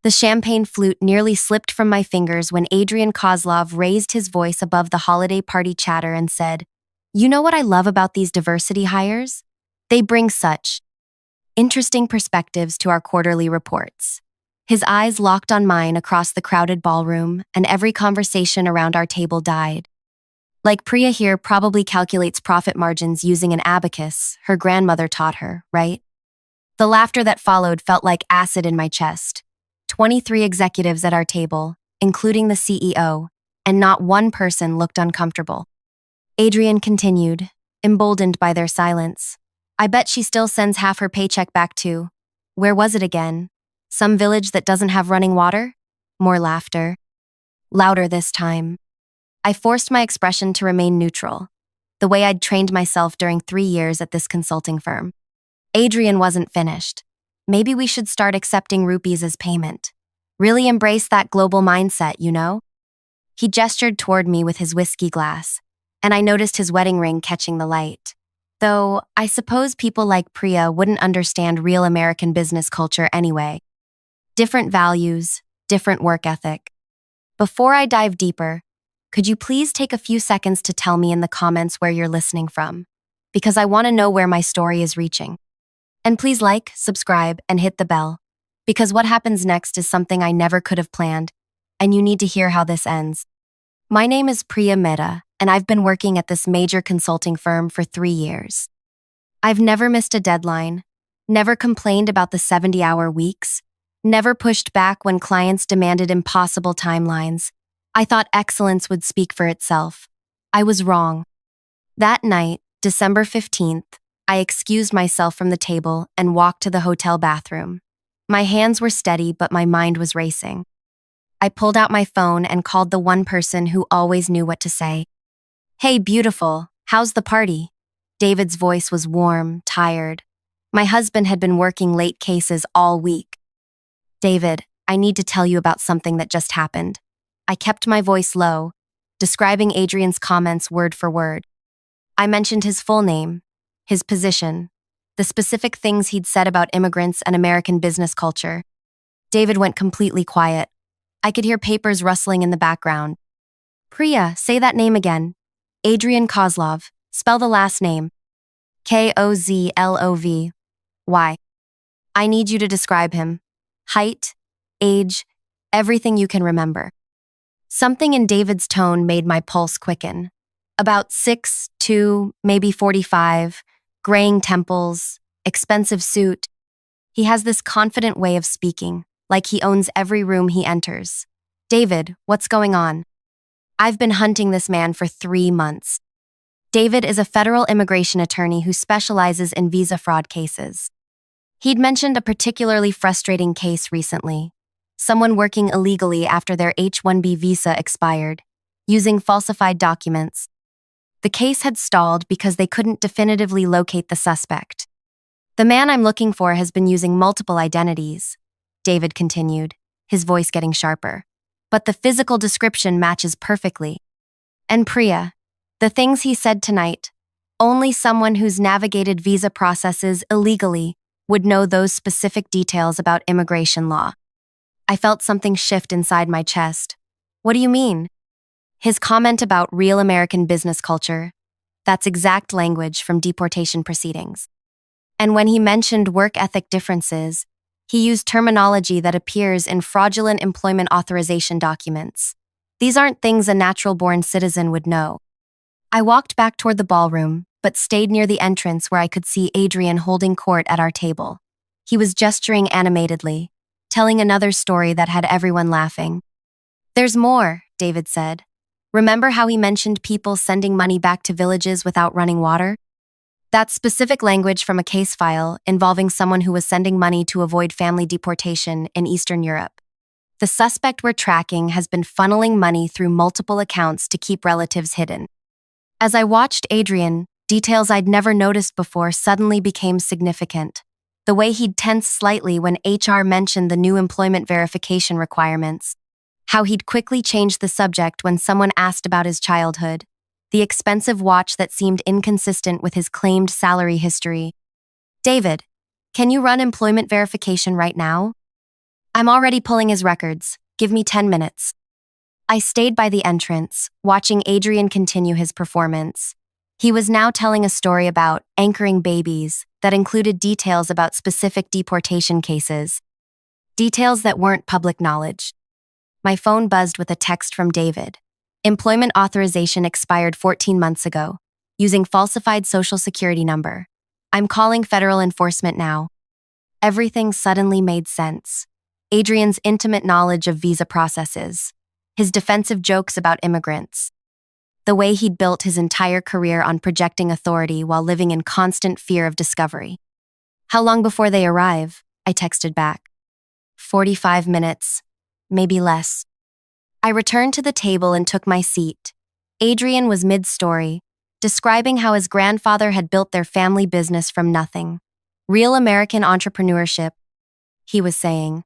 The champagne flute nearly slipped from my fingers when Adrian Kozlov raised his voice above the holiday party chatter and said, "You know what I love about these diversity hires? They bring such interesting perspectives to our quarterly reports." His eyes locked on mine across the crowded ballroom, and every conversation around our table died. Like Priya here probably calculates profit margins using an abacus her grandmother taught her, right? The laughter that followed felt like acid in my chest. 23 executives at our table, including the CEO, and not one person looked uncomfortable. Adrian continued, emboldened by their silence. "I bet she still sends half her paycheck back to, where was it again? Some village that doesn't have running water?" More laughter. Louder this time. I forced my expression to remain neutral, the way I'd trained myself during 3 years at this consulting firm. Adrian wasn't finished. "Maybe we should start accepting rupees as payment. Really embrace that global mindset, you know?" He gestured toward me with his whiskey glass, and I noticed his wedding ring catching the light. Though, I suppose people like Priya wouldn't understand real American business culture anyway. Different values, different work ethic. Before I dive deeper, could you please take a few seconds to tell me in the comments where you're listening from? Because I want to know where my story is reaching. And please like, subscribe, and hit the bell. Because what happens next is something I never could have planned, and you need to hear how this ends. My name is Priya Mehta, and I've been working at this major consulting firm for 3 years. I've never missed a deadline, never complained about the 70-hour weeks, never pushed back when clients demanded impossible timelines. I thought excellence would speak for itself. I was wrong. That night, December 15th, I excused myself from the table and walked to the hotel bathroom. My hands were steady, but my mind was racing. I pulled out my phone and called the one person who always knew what to say. "Hey, beautiful, how's the party?" David's voice was warm, tired. My husband had been working late cases all week. "David, I need to tell you about something that just happened." I kept my voice low, describing Adrian's comments word for word. I mentioned his full name, his position, the specific things he'd said about immigrants and American business culture. David went completely quiet. I could hear papers rustling in the background. "Priya, say that name again." "Adrian Kozlov. Spell the last name." "Kozlov. Why?" "I need you to describe him. Height, age, everything you can remember." Something in David's tone made my pulse quicken. About 6'2", maybe 45, graying temples, expensive suit. He has this confident way of speaking, like he owns every room he enters. "David, what's going on?" "I've been hunting this man for 3 months." David is a federal immigration attorney who specializes in visa fraud cases. He'd mentioned a particularly frustrating case recently. Someone working illegally after their H-1B visa expired, using falsified documents. The case had stalled because they couldn't definitively locate the suspect. "The man I'm looking for has been using multiple identities," David continued, his voice getting sharper. "But the physical description matches perfectly. And Priya, the things he said tonight, only someone who's navigated visa processes illegally would know those specific details about immigration law." I felt something shift inside my chest. "What do you mean?" His comment about real American business culture, that's exact language from deportation proceedings. And when he mentioned work ethic differences, he used terminology that appears in fraudulent employment authorization documents. These aren't things a natural-born citizen would know. I walked back toward the ballroom, but stayed near the entrance where I could see Adrian holding court at our table. He was gesturing animatedly, telling another story that had everyone laughing. "There's more," David said. "Remember how he mentioned people sending money back to villages without running water? That's specific language from a case file involving someone who was sending money to avoid family deportation in Eastern Europe. The suspect we're tracking has been funneling money through multiple accounts to keep relatives hidden." As I watched Adrian, details I'd never noticed before suddenly became significant. The way he'd tense slightly when HR mentioned the new employment verification requirements. How he'd quickly changed the subject when someone asked about his childhood. The expensive watch that seemed inconsistent with his claimed salary history. "David, can you run employment verification right now?" I'm already pulling his records. Give me 10 minutes. I stayed by the entrance, watching Adrian continue his performance. He was now telling a story about anchoring babies that included details about specific deportation cases, details that weren't public knowledge. My phone buzzed with a text from David. Employment authorization expired 14 months ago, using falsified social security number. I'm calling federal enforcement now. Everything suddenly made sense. Adrian's intimate knowledge of visa processes, his defensive jokes about immigrants, the way he'd built his entire career on projecting authority while living in constant fear of discovery. How long before they arrive? I texted back. 45 minutes, maybe less. I returned to the table and took my seat. Adrian was mid-story, describing how his grandfather had built their family business from nothing. Real American entrepreneurship, he was saying.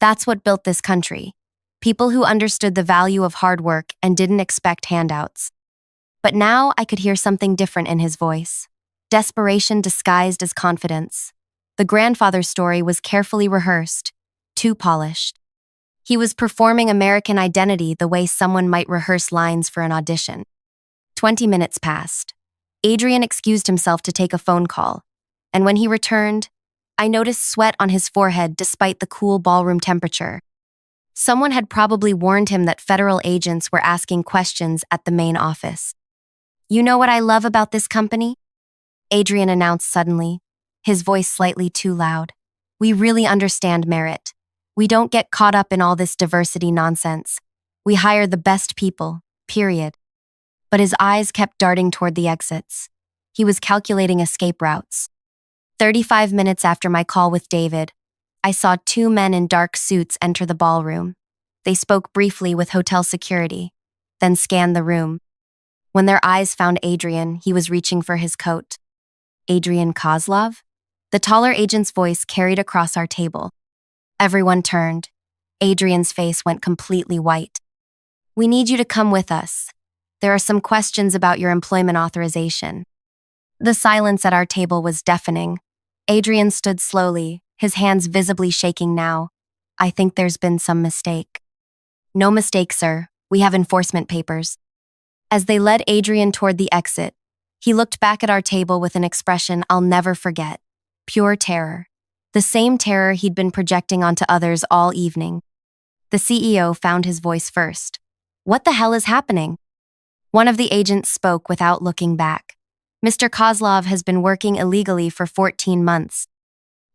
That's what built this country. People who understood the value of hard work and didn't expect handouts. But now I could hear something different in his voice. Desperation disguised as confidence. The grandfather's story was carefully rehearsed, too polished. He was performing American identity the way someone might rehearse lines for an audition. 20 minutes passed. Adrian excused himself to take a phone call, and when he returned, I noticed sweat on his forehead despite the cool ballroom temperature. Someone had probably warned him that federal agents were asking questions at the main office. You know what I love about this company? Adrian announced suddenly, his voice slightly too loud. We really understand merit. We don't get caught up in all this diversity nonsense. We hire the best people, period. But his eyes kept darting toward the exits. He was calculating escape routes. 35 minutes after my call with David, I saw two men in dark suits enter the ballroom. They spoke briefly with hotel security, then scanned the room. When their eyes found Adrian, he was reaching for his coat. Adrian Kozlov? The taller agent's voice carried across our table. Everyone turned. Adrian's face went completely white. We need you to come with us. There are some questions about your employment authorization. The silence at our table was deafening. Adrian stood slowly, his hands visibly shaking now. I think there's been some mistake. No mistake, sir. We have enforcement papers. As they led Adrian toward the exit, he looked back at our table with an expression I'll never forget. Pure terror. The same terror he'd been projecting onto others all evening. The CEO found his voice first. What the hell is happening? One of the agents spoke without looking back. Mr. Kozlov has been working illegally for 14 months.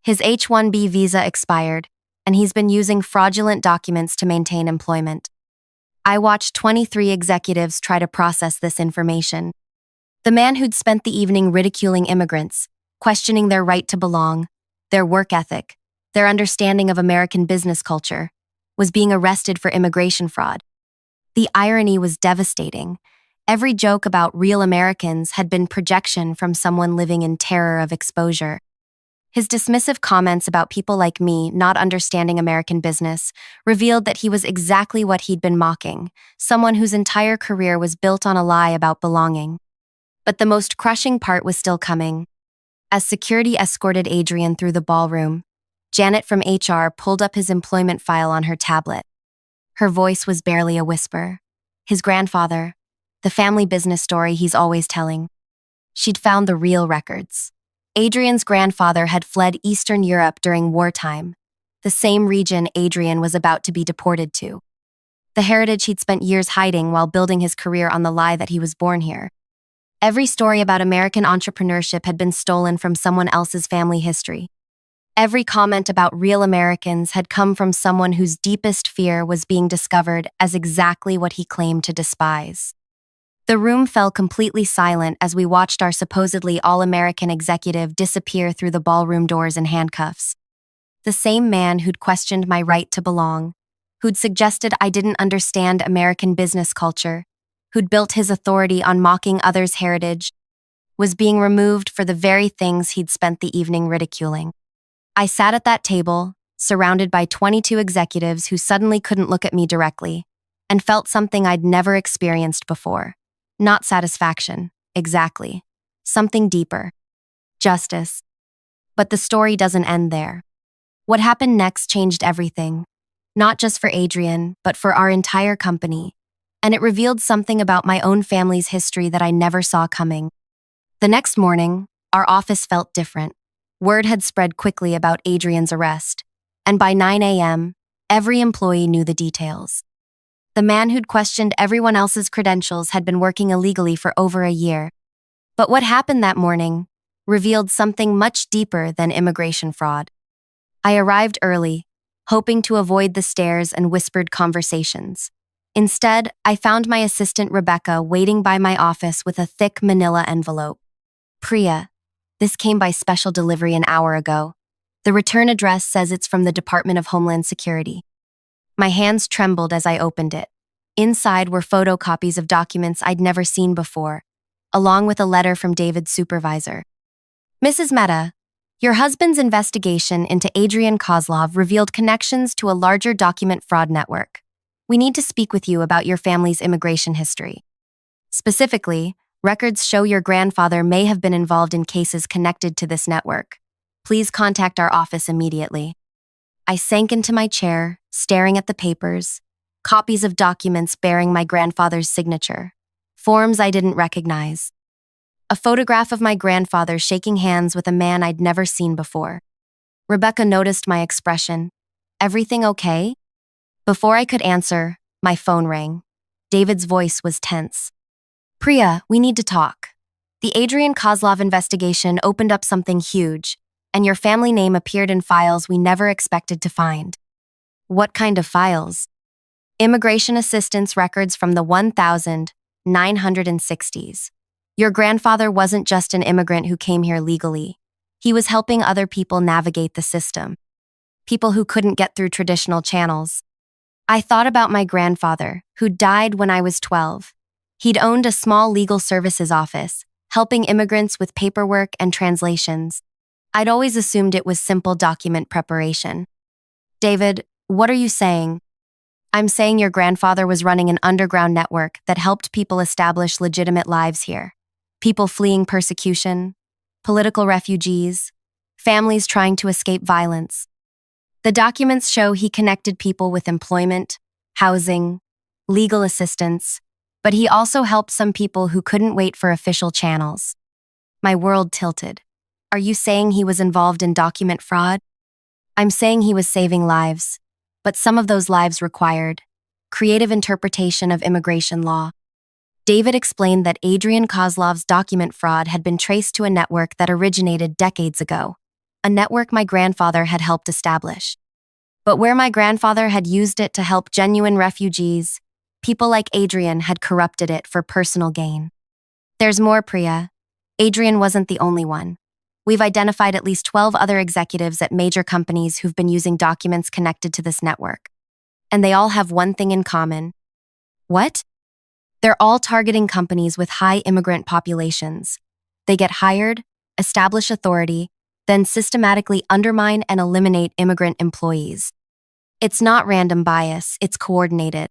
His H-1B visa expired, and he's been using fraudulent documents to maintain employment. I watched 23 executives try to process this information. The man who'd spent the evening ridiculing immigrants, questioning their right to belong, their work ethic, their understanding of American business culture, was being arrested for immigration fraud. The irony was devastating. Every joke about real Americans had been projection from someone living in terror of exposure. His dismissive comments about people like me not understanding American business revealed that he was exactly what he'd been mocking, someone whose entire career was built on a lie about belonging. But the most crushing part was still coming. As security escorted Adrian through the ballroom, Janet from HR pulled up his employment file on her tablet. Her voice was barely a whisper. His grandfather, the family business story he's always telling. She'd found the real records. Adrian's grandfather had fled Eastern Europe during wartime, the same region Adrian was about to be deported to. The heritage he'd spent years hiding while building his career on the lie that he was born here. Every story about American entrepreneurship had been stolen from someone else's family history. Every comment about real Americans had come from someone whose deepest fear was being discovered as exactly what he claimed to despise. The room fell completely silent as we watched our supposedly all-American executive disappear through the ballroom doors in handcuffs. The same man who'd questioned my right to belong, who'd suggested I didn't understand American business culture, who'd built his authority on mocking others' heritage, was being removed for the very things he'd spent the evening ridiculing. I sat at that table, surrounded by 22 executives who suddenly couldn't look at me directly, and felt something I'd never experienced before. Not satisfaction, exactly. Something deeper. Justice. But the story doesn't end there. What happened next changed everything. not just for Adrian, but for our entire company. And it revealed something about my own family's history that I never saw coming. The next morning, our office felt different. Word had spread quickly about Adrian's arrest, and by 9 a.m., every employee knew the details. The man who'd questioned everyone else's credentials had been working illegally for over a year. But what happened that morning revealed something much deeper than immigration fraud. I arrived early, hoping to avoid the stares and whispered conversations. Instead, I found my assistant Rebecca waiting by my office with a thick manila envelope. Priya, this came by special delivery an hour ago. The return address says it's from the Department of Homeland Security. My hands trembled as I opened it. Inside were photocopies of documents I'd never seen before, along with a letter from David's supervisor. Mrs. Mehta, your husband's investigation into Adrian Kozlov revealed connections to a larger document fraud network. We need to speak with you about your family's immigration history. Specifically, records show your grandfather may have been involved in cases connected to this network. Please contact our office immediately. I sank into my chair, staring at the papers, copies of documents bearing my grandfather's signature, forms I didn't recognize. A photograph of my grandfather shaking hands with a man I'd never seen before. Rebecca noticed my expression. Everything okay? Before I could answer, my phone rang. David's voice was tense. Priya, we need to talk. The Adrian Kozlov investigation opened up something huge, and your family name appeared in files we never expected to find. What kind of files? Immigration assistance records from the 1960s. Your grandfather wasn't just an immigrant who came here legally. He was helping other people navigate the system. People who couldn't get through traditional channels. I thought about my grandfather, who died when I was 12. He'd owned a small legal services office, helping immigrants with paperwork and translations. I'd always assumed it was simple document preparation. David, what are you saying? I'm saying your grandfather was running an underground network that helped people establish legitimate lives here. People fleeing persecution, political refugees, families trying to escape violence. The documents show he connected people with employment, housing, legal assistance, but he also helped some people who couldn't wait for official channels. My world tilted. Are you saying he was involved in document fraud? I'm saying he was saving lives, but some of those lives required creative interpretation of immigration law. David explained that Adrian Kozlov's document fraud had been traced to a network that originated decades ago, a network my grandfather had helped establish. But where my grandfather had used it to help genuine refugees, people like Adrian had corrupted it for personal gain. There's more, Priya. Adrian wasn't the only one. We've identified at least 12 other executives at major companies who've been using documents connected to this network. And they all have one thing in common. What? They're all targeting companies with high immigrant populations. They get hired, establish authority, then systematically undermine and eliminate immigrant employees. It's not random bias, it's coordinated.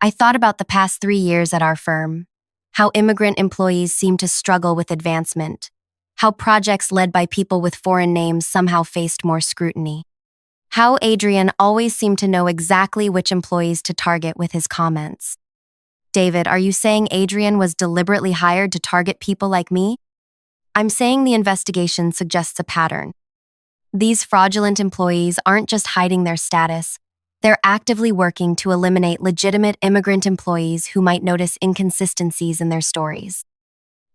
I thought about the past 3 years at our firm, how immigrant employees seem to struggle with advancement, how projects led by people with foreign names somehow faced more scrutiny, how Adrian always seemed to know exactly which employees to target with his comments. David, are you saying Adrian was deliberately hired to target people like me? I'm saying the investigation suggests a pattern. These fraudulent employees aren't just hiding their status, they're actively working to eliminate legitimate immigrant employees who might notice inconsistencies in their stories.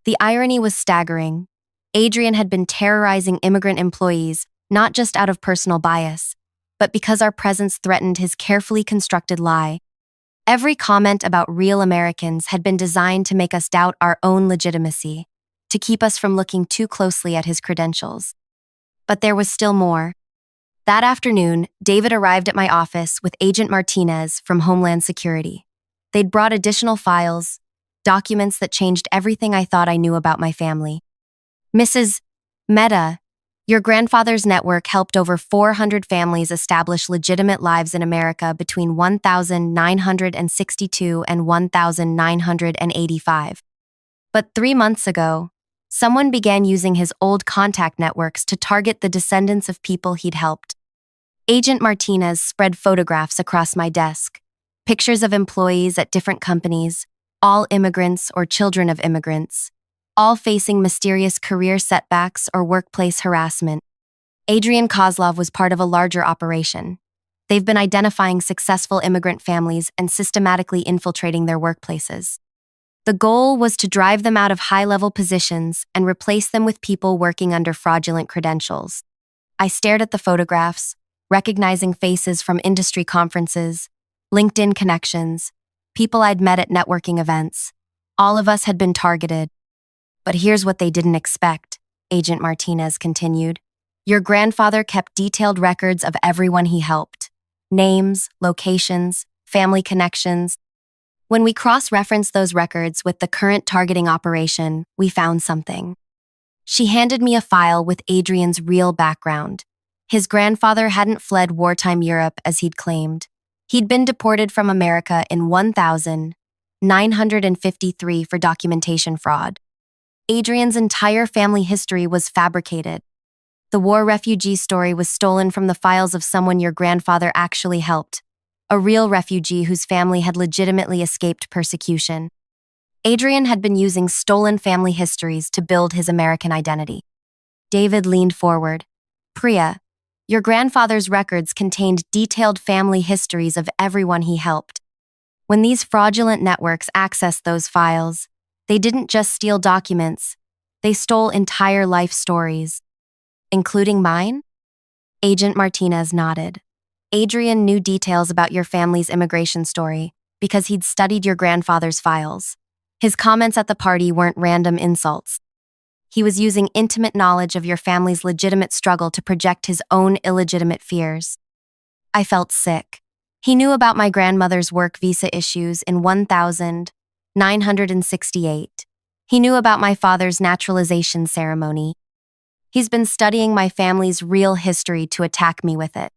The irony was staggering. Adrian had been terrorizing immigrant employees not just out of personal bias, but because our presence threatened his carefully constructed lie. Every comment about real Americans had been designed to make us doubt our own legitimacy, to keep us from looking too closely at his credentials. But there was still more. That afternoon, David arrived at my office with Agent Martinez from Homeland Security. They'd brought additional files, documents that changed everything I thought I knew about my family. Mrs. Mehta, your grandfather's network helped over 400 families establish legitimate lives in America between 1962 and 1985. But 3 months ago, someone began using his old contact networks to target the descendants of people he'd helped. Agent Martinez spread photographs across my desk, pictures of employees at different companies, all immigrants or children of immigrants, all facing mysterious career setbacks or workplace harassment. Adrian Kozlov was part of a larger operation. They've been identifying successful immigrant families and systematically infiltrating their workplaces. The goal was to drive them out of high-level positions and replace them with people working under fraudulent credentials. I stared at the photographs, recognizing faces from industry conferences, LinkedIn connections, people I'd met at networking events. All of us had been targeted. But here's what they didn't expect, Agent Martinez continued. Your grandfather kept detailed records of everyone he helped. Names, locations, family connections. When we cross-referenced those records with the current targeting operation, we found something. She handed me a file with Adrian's real background. His grandfather hadn't fled wartime Europe as he'd claimed. He'd been deported from America in 1953 for documentation fraud. Adrian's entire family history was fabricated. The war refugee story was stolen from the files of someone your grandfather actually helped, a real refugee whose family had legitimately escaped persecution. Adrian had been using stolen family histories to build his American identity. David leaned forward. Priya, your grandfather's records contained detailed family histories of everyone he helped. When these fraudulent networks accessed those files, they didn't just steal documents, they stole entire life stories. Including mine? Agent Martinez nodded. Adrian knew details about your family's immigration story because he'd studied your grandfather's files. His comments at the party weren't random insults. He was using intimate knowledge of your family's legitimate struggle to project his own illegitimate fears. I felt sick. He knew about my grandmother's work visa issues in 1968. He knew about my father's naturalization ceremony. He's been studying my family's real history to attack me with it.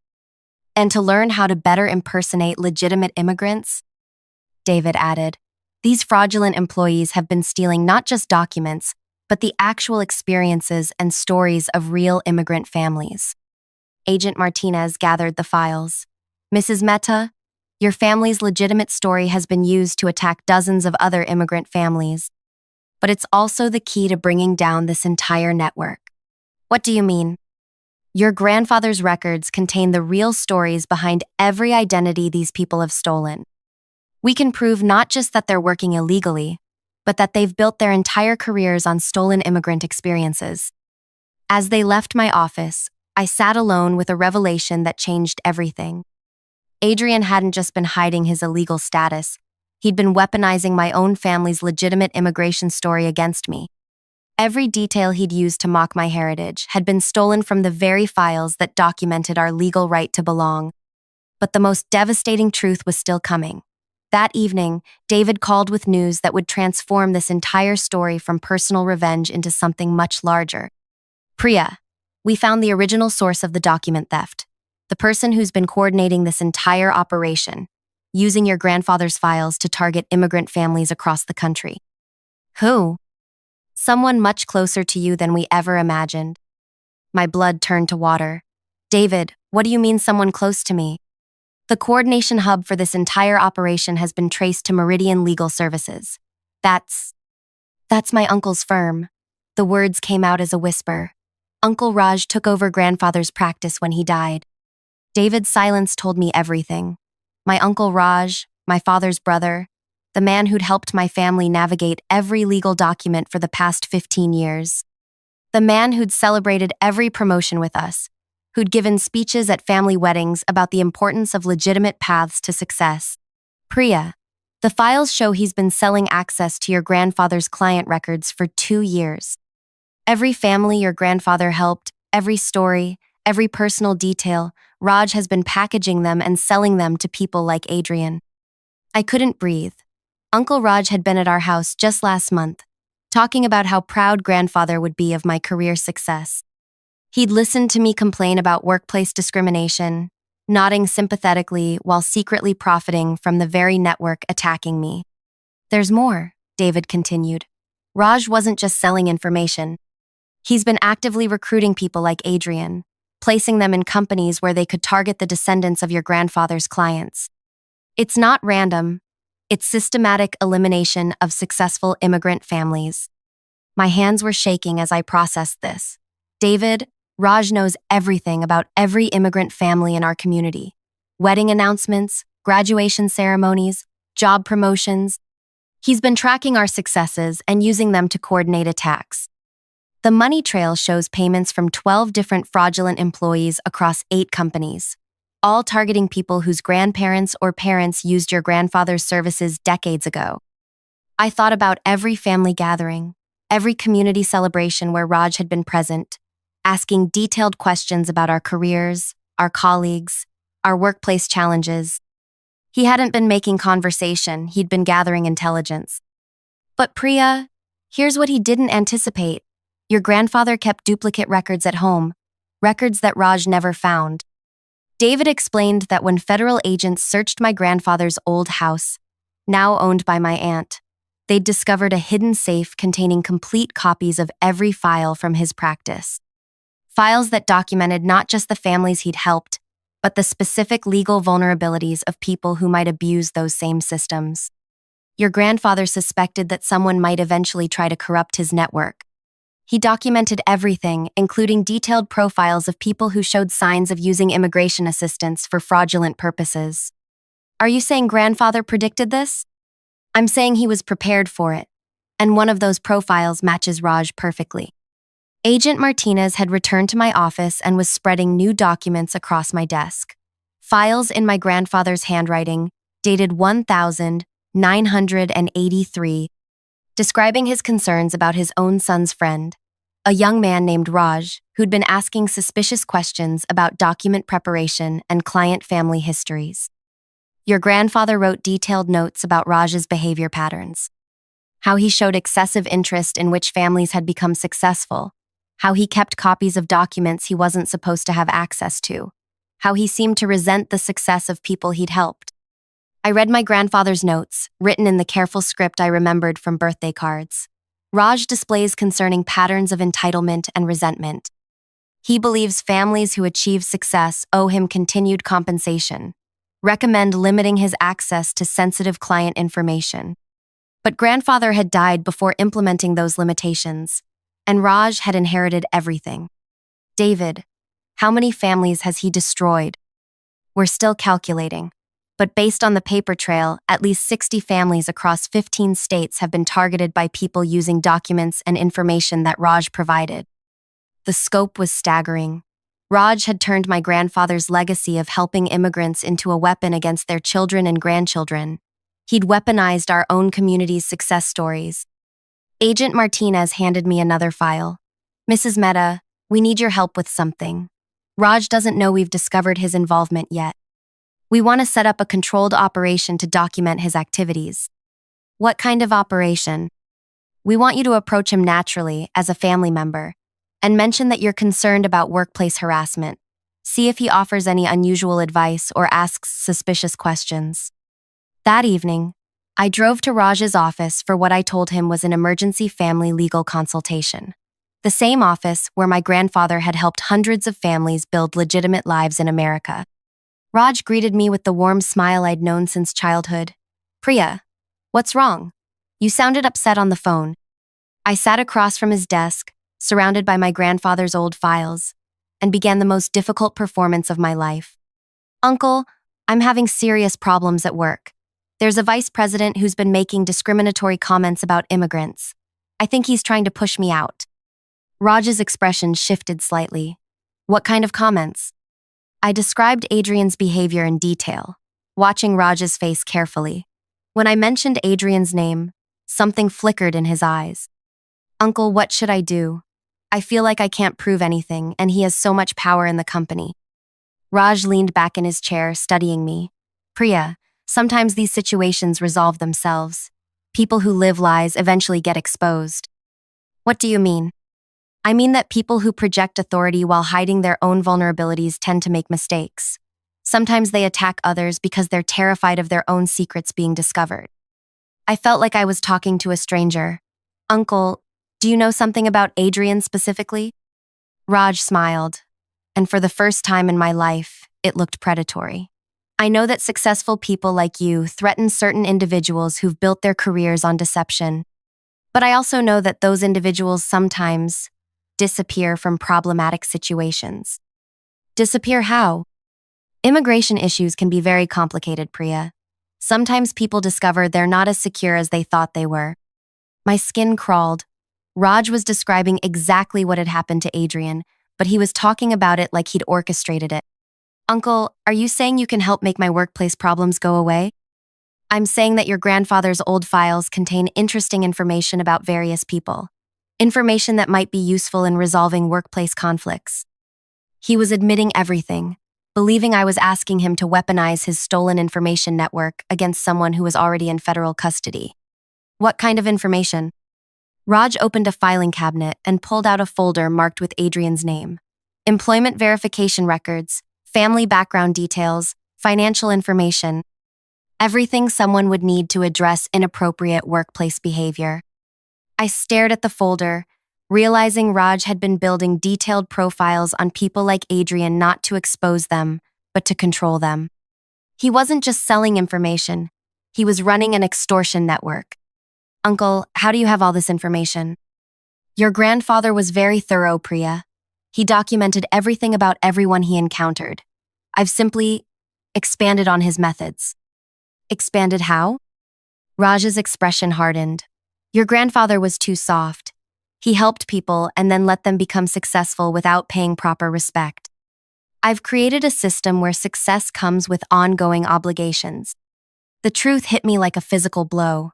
And to learn how to better impersonate legitimate immigrants, David added, these fraudulent employees have been stealing not just documents, but the actual experiences and stories of real immigrant families. Agent Martinez gathered the files. Mrs. Mehta, your family's legitimate story has been used to attack dozens of other immigrant families. But it's also the key to bringing down this entire network. What do you mean? Your grandfather's records contain the real stories behind every identity these people have stolen. We can prove not just that they're working illegally, but that they've built their entire careers on stolen immigrant experiences. As they left my office, I sat alone with a revelation that changed everything. Adrian hadn't just been hiding his illegal status, he'd been weaponizing my own family's legitimate immigration story against me. Every detail he'd used to mock my heritage had been stolen from the very files that documented our legal right to belong. But the most devastating truth was still coming. That evening, David called with news that would transform this entire story from personal revenge into something much larger. Priya, we found the original source of the document theft, the person who's been coordinating this entire operation, using your grandfather's files to target immigrant families across the country. Who? Someone much closer to you than we ever imagined. My blood turned to water. David, what do you mean someone close to me? The coordination hub for this entire operation has been traced to Meridian Legal Services. That's my uncle's firm. The words came out as a whisper. Uncle Raj took over grandfather's practice when he died. David's silence told me everything. My uncle Raj, my father's brother, the man who'd helped my family navigate every legal document for the past 15 years. The man who'd celebrated every promotion with us, who'd given speeches at family weddings about the importance of legitimate paths to success. Priya, the files show he's been selling access to your grandfather's client records for 2 years. Every family your grandfather helped, every story, every personal detail, Raj has been packaging them and selling them to people like Adrian. I couldn't breathe. Uncle Raj had been at our house just last month, talking about how proud grandfather would be of my career success. He'd listened to me complain about workplace discrimination, nodding sympathetically while secretly profiting from the very network attacking me. There's more, David continued. Raj wasn't just selling information. He's been actively recruiting people like Adrian, placing them in companies where they could target the descendants of your grandfather's clients. It's not random, it's systematic elimination of successful immigrant families. My hands were shaking as I processed this. David, Raj knows everything about every immigrant family in our community. Wedding announcements, graduation ceremonies, job promotions. He's been tracking our successes and using them to coordinate attacks. The money trail shows payments from 12 different fraudulent employees across 8 companies, all targeting people whose grandparents or parents used your grandfather's services decades ago. I thought about every family gathering, every community celebration where Raj had been present, asking detailed questions about our careers, our colleagues, our workplace challenges. He hadn't been making conversation, he'd been gathering intelligence. But Priya, here's what he didn't anticipate. Your grandfather kept duplicate records at home, records that Raj never found. David explained that when federal agents searched my grandfather's old house, now owned by my aunt, they'd discovered a hidden safe containing complete copies of every file from his practice. Files that documented not just the families he'd helped, but the specific legal vulnerabilities of people who might abuse those same systems. Your grandfather suspected that someone might eventually try to corrupt his network. He documented everything, including detailed profiles of people who showed signs of using immigration assistance for fraudulent purposes. Are you saying grandfather predicted this? I'm saying he was prepared for it, and one of those profiles matches Raj perfectly. Agent Martinez had returned to my office and was spreading new documents across my desk. Files in my grandfather's handwriting, dated 1983, describing his concerns about his own son's friend, a young man named Raj, who'd been asking suspicious questions about document preparation and client family histories. Your grandfather wrote detailed notes about Raj's behavior patterns, how he showed excessive interest in which families had become successful, how he kept copies of documents he wasn't supposed to have access to, how he seemed to resent the success of people he'd helped. I read my grandfather's notes, written in the careful script I remembered from birthday cards. Raj displays concerning patterns of entitlement and resentment. He believes families who achieve success owe him continued compensation, recommend limiting his access to sensitive client information. But grandfather had died before implementing those limitations, and Raj had inherited everything. David, how many families has he destroyed? We're still calculating. But based on the paper trail, at least 60 families across 15 states have been targeted by people using documents and information that Raj provided. The scope was staggering. Raj had turned my grandfather's legacy of helping immigrants into a weapon against their children and grandchildren. He'd weaponized our own community's success stories. Agent Martinez handed me another file. Mrs. Mehta, we need your help with something. Raj doesn't know we've discovered his involvement yet. We want to set up a controlled operation to document his activities. What kind of operation? We want you to approach him naturally, as a family member, and mention that you're concerned about workplace harassment. See if he offers any unusual advice or asks suspicious questions. That evening, I drove to Raj's office for what I told him was an emergency family legal consultation. The same office where my grandfather had helped hundreds of families build legitimate lives in America. Raj greeted me with the warm smile I'd known since childhood. Priya, what's wrong? You sounded upset on the phone. I sat across from his desk, surrounded by my grandfather's old files, and began the most difficult performance of my life. Uncle, I'm having serious problems at work. There's a vice president who's been making discriminatory comments about immigrants. I think he's trying to push me out. Raj's expression shifted slightly. What kind of comments? I described Adrian's behavior in detail, watching Raj's face carefully. When I mentioned Adrian's name, something flickered in his eyes. Uncle, what should I do? I feel like I can't prove anything, and he has so much power in the company. Raj leaned back in his chair, studying me. Priya, sometimes these situations resolve themselves. People who live lies eventually get exposed. What do you mean? I mean that people who project authority while hiding their own vulnerabilities tend to make mistakes. Sometimes they attack others because they're terrified of their own secrets being discovered. I felt like I was talking to a stranger. Uncle, do you know something about Adrian specifically? Raj smiled. and for the first time in my life, it looked predatory. I know that successful people like you threaten certain individuals who've built their careers on deception, but I also know that those individuals sometimes disappear from problematic situations. Disappear how? Immigration issues can be very complicated, Priya. Sometimes people discover they're not as secure as they thought they were. My skin crawled. Raj was describing exactly what had happened to Adrian, but he was talking about it like he'd orchestrated it. Uncle, are you saying you can help make my workplace problems go away? I'm saying that your grandfather's old files contain interesting information about various people. Information that might be useful in resolving workplace conflicts. He was admitting everything, believing I was asking him to weaponize his stolen information network against someone who was already in federal custody. What kind of information? Raj opened a filing cabinet and pulled out a folder marked with Adrian's name. Employment verification records, family background details, financial information. Everything someone would need to address inappropriate workplace behavior. I stared at the folder, realizing Raj had been building detailed profiles on people like Adrian not to expose them, but to control them. He wasn't just selling information, he was running an extortion network. Uncle, how do you have all this information? Your grandfather was very thorough, Priya. He documented everything about everyone he encountered. I've simply expanded on his methods. Expanded how? Raj's expression hardened. Your grandfather was too soft. He helped people and then let them become successful without paying proper respect. I've created a system where success comes with ongoing obligations. The truth hit me like a physical blow.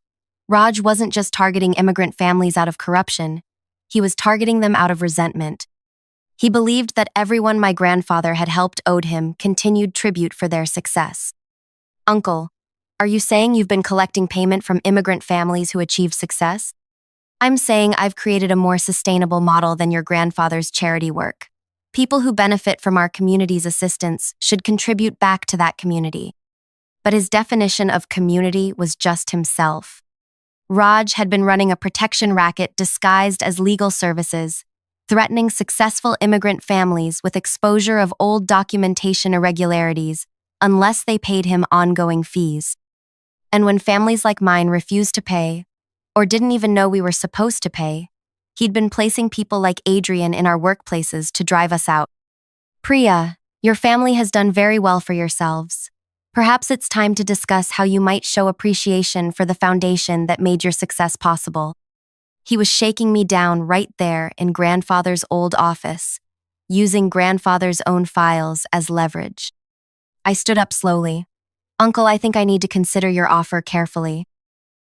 Raj wasn't just targeting immigrant families out of corruption, he was targeting them out of resentment. He believed that everyone my grandfather had helped owed him continued tribute for their success. Uncle, are you saying you've been collecting payment from immigrant families who achieved success? I'm saying I've created a more sustainable model than your grandfather's charity work. People who benefit from our community's assistance should contribute back to that community. But his definition of community was just himself. Raj had been running a protection racket disguised as legal services, threatening successful immigrant families with exposure of old documentation irregularities unless they paid him ongoing fees. And when families like mine refused to pay, or didn't even know we were supposed to pay, he'd been placing people like Adrian in our workplaces to drive us out. Priya, your family has done very well for yourselves. Perhaps it's time to discuss how you might show appreciation for the foundation that made your success possible. He was shaking me down right there in grandfather's old office, using grandfather's own files as leverage. I stood up slowly. Uncle, I think I need to consider your offer carefully.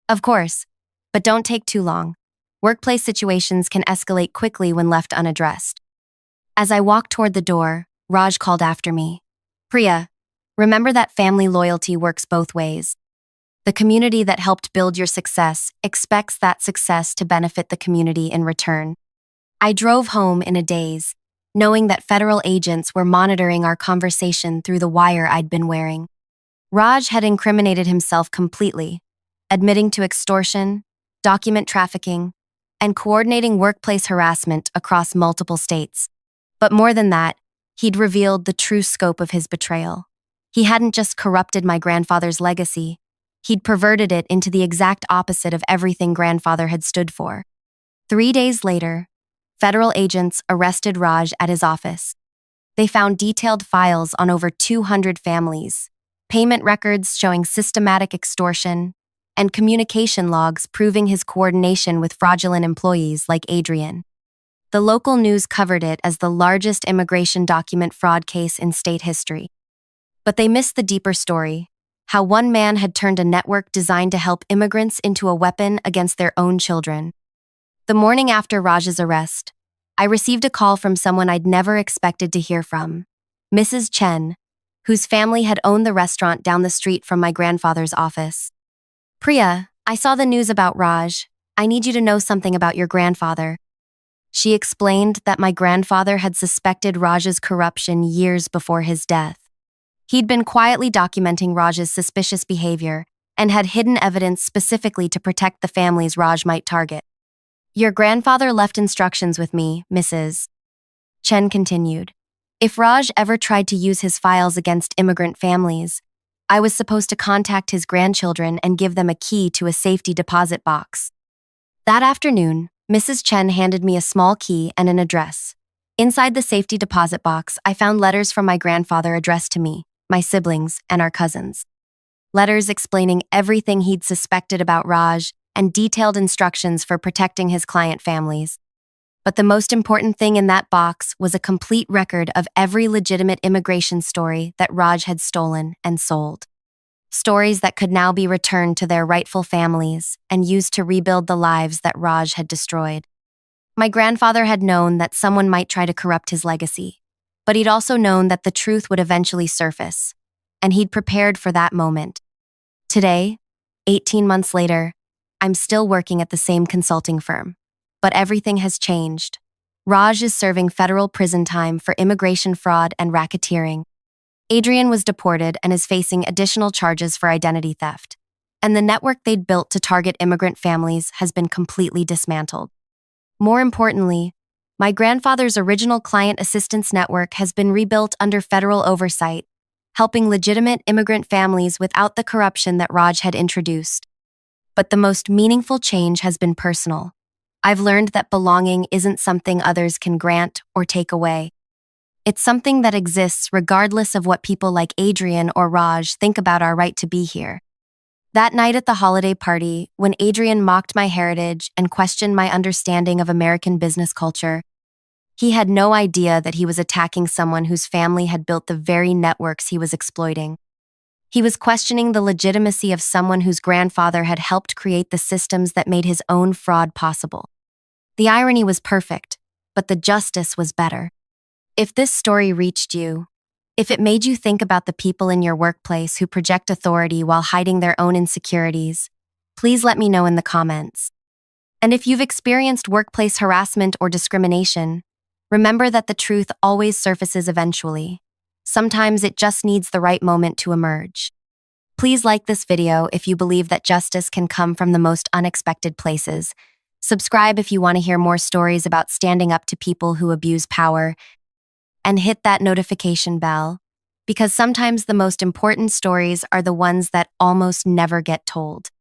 Of course, but don't take too long. Workplace situations can escalate quickly when left unaddressed. As I walked toward the door, Raj called after me. Priya, remember that family loyalty works both ways. The community that helped build your success expects that success to benefit the community in return. I drove home in a daze, knowing that federal agents were monitoring our conversation through the wire I'd been wearing. Raj had incriminated himself completely, admitting to extortion, document trafficking, and coordinating workplace harassment across multiple states. But more than that, he'd revealed the true scope of his betrayal. He hadn't just corrupted my grandfather's legacy, he'd perverted it into the exact opposite of everything grandfather had stood for. 3 days later, federal agents arrested Raj at his office. They found detailed files on over 200 families, payment records showing systematic extortion, and communication logs proving his coordination with fraudulent employees like Adrian. The local news covered it as the largest immigration document fraud case in state history. But they missed the deeper story, how one man had turned a network designed to help immigrants into a weapon against their own children. The morning after Raj's arrest, I received a call from someone I'd never expected to hear from, Mrs. Chen, whose family had owned the restaurant down the street from my grandfather's office. Priya, I saw the news about Raj. I need you to know something about your grandfather. She explained that my grandfather had suspected Raj's corruption years before his death. He'd been quietly documenting Raj's suspicious behavior and had hidden evidence specifically to protect the families Raj might target. Your grandfather left instructions with me, Mrs. Chen continued. If Raj ever tried to use his files against immigrant families, I was supposed to contact his grandchildren and give them a key to a safety deposit box. That afternoon, Mrs. Chen handed me a small key and an address. Inside the safety deposit box, I found letters from my grandfather addressed to me, my siblings, and our cousins. Letters explaining everything he'd suspected about Raj and detailed instructions for protecting his client families. But the most important thing in that box was a complete record of every legitimate immigration story that Raj had stolen and sold. Stories that could now be returned to their rightful families and used to rebuild the lives that Raj had destroyed. My grandfather had known that someone might try to corrupt his legacy, but he'd also known that the truth would eventually surface, and he'd prepared for that moment. Today, 18 months later, I'm still working at the same consulting firm, but everything has changed. Raj is serving federal prison time for immigration fraud and racketeering. Adrian was deported and is facing additional charges for identity theft, and the network they'd built to target immigrant families has been completely dismantled. More importantly, my grandfather's original client assistance network has been rebuilt under federal oversight, helping legitimate immigrant families without the corruption that Raj had introduced. But the most meaningful change has been personal. I've learned that belonging isn't something others can grant or take away. It's something that exists regardless of what people like Adrian or Raj think about our right to be here. That night at the holiday party, when Adrian mocked my heritage and questioned my understanding of American business culture, he had no idea that he was attacking someone whose family had built the very networks he was exploiting. He was questioning the legitimacy of someone whose grandfather had helped create the systems that made his own fraud possible. The irony was perfect, but the justice was better. If this story reached you, if it made you think about the people in your workplace who project authority while hiding their own insecurities, please let me know in the comments. And if you've experienced workplace harassment or discrimination, remember that the truth always surfaces eventually. Sometimes it just needs the right moment to emerge. Please like this video if you believe that justice can come from the most unexpected places. Subscribe if you want to hear more stories about standing up to people who abuse power, and hit that notification bell, because sometimes the most important stories are the ones that almost never get told.